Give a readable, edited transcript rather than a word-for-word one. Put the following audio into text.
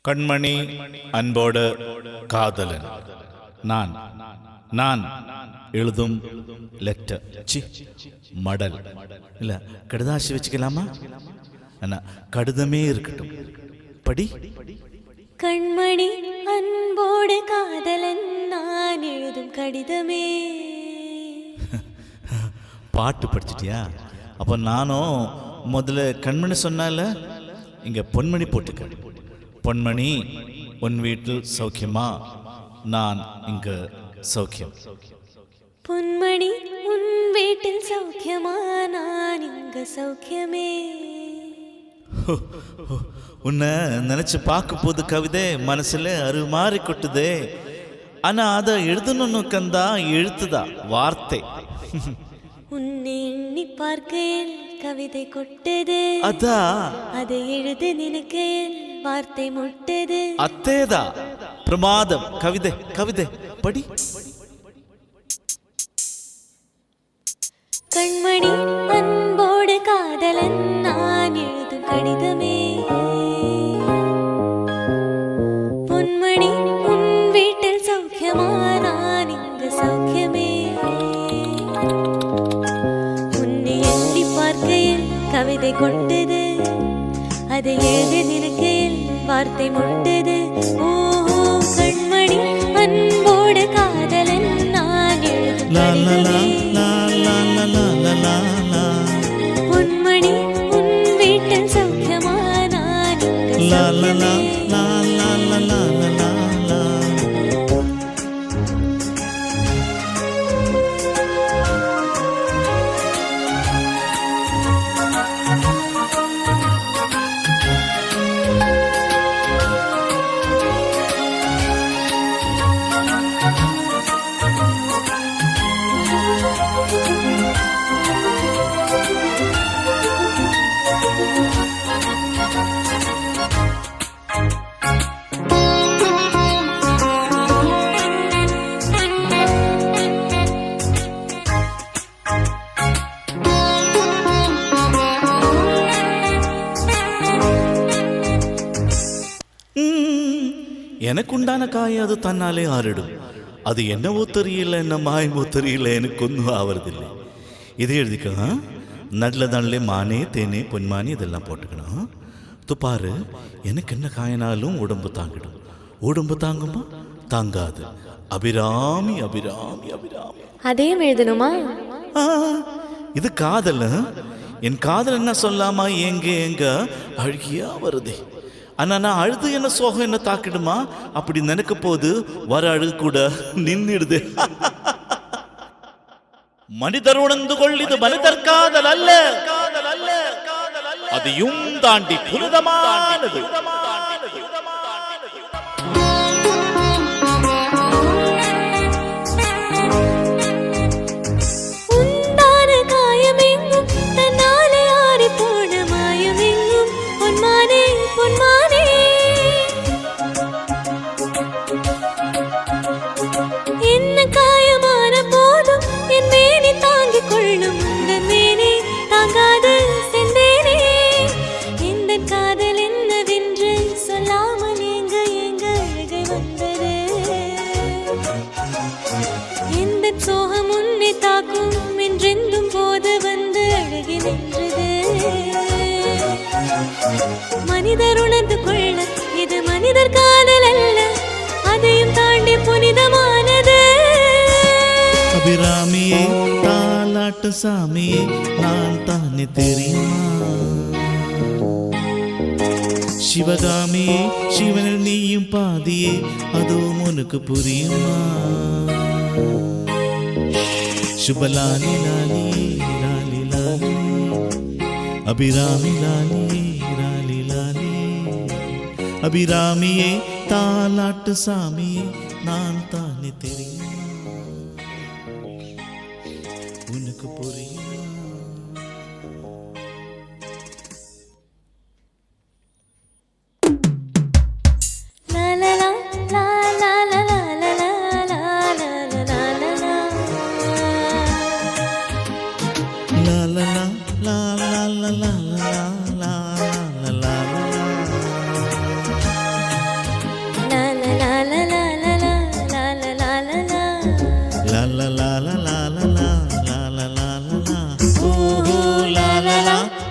கண்மணி அன்போடு காதலன். நான் நான் எழுதும் லெட்டர், மடல் இல்ல கடிதாசி வச்சுக்கலாமா? கடிதமே இருக்கட்டும், படி. கண்மணி அன்போடு காதலன், நான் எழுதும் கடிதமே. பாட்டு படிச்சிட்டியா? அப்போ நானும் முதல்ல கண்மணி சொன்னால இங்க பொன்மணி போட்டுக்க. பொன்மணி, உன் வீட்டில் சௌக்கியமா? நான் இங்க சௌக்கியம். பொன்மணி, உன் வீட்டில் சௌக்கியமா? நான் இங்க சௌக்கியமே. உன்னை நினைச்சு பார்க்கும் போது கவிதை மனசுல அருமாறி கொட்டுதே. ஆனா அதை எழுதணும்னு கந்தா எழுத்துதா வார்த்தை. உன்னை எண்ணி பார்க்கையில் கவிதை கொட்டது, அதா அதை எழுத நினைக்கையில் வார்த்தை முட்டது. அத்தேதா பிரமாதம். கவிதை கவிதை படி. கண்மணி அன்போடு காதலன், நான் எழுதும் கடிதமே. பொன்மணி, உன் வீட்டில் சௌக்கியமா? நான் இங்கு சௌக்கியமே. உன்னை எண்ணி பார்க்கையில் கவிதை கொட்டது, அதை எழுத நினைக்கையில் வார்த்தை முட்டது. ஓஹோ, கண்மணி அன்போடு காதலன், நான் எழுதும் கடிதமே. பொன்மணி, உன் வீட்டில் சௌக்கியமா? நான் இங்கு சௌக்கியமே. எனக்கு உண்டான காயம் அது தன்னாலே ஆறிடும். அது என்னவோ தெரியல, என்ன மாயமோ தெரியல, எனக்கு ஒன்றும் ஆவறதில்லை. இதை எழுதிக்க. நல்ல மானே தேனே பொன்மானி இதெல்லாம் போட்டுக்கணும். துப்பாரு, எனக்கு என்ன காயனாலும் உடம்பு தாங்கிடும். உடம்பு தாங்குமா? தாங்காது. அபிராமி அபிராமி அபிராமி. அதையும் எழுதணுமா? இது காதல். என் காதல் என்ன சொல்லாமா? எங்க அழுகியா வருதே. ஆனா நான் அழுது என்ன சோகம் என்ன தாக்கிடுமா? அப்படி நினைக்க போது வர அழுகு கூட நின்றுடுது. மனிதர் உணர்ந்து கொள், இது மனிதர் காதல் அல்ல, அதையும் தாண்டி புனிதமானது. சோகம் உன்னை தாக்கும் என்றெந்தும் போது வந்து அழகி நின்றது. மனிதர் உணர்ந்து கொள்ள, இது மனிதர் காதல் அல்ல, அதையும் தாண்டி புனிதமானது. அபிராமியே, தாலாட்டு சாமியே, நான் தானே தெரியுமா? சிவகாமியே, சிவனில் நீயும் பாதியே, அதுவும் உனக்கு புரியுமா? சுபலாலி லாலி லாலி லாலி, அபிராமி லாலி லாலி லாலி. அபிராமியே, தாலாட்டு சாமியே, நான் தானே தெரியுமா? உனக்கு புரியுமா?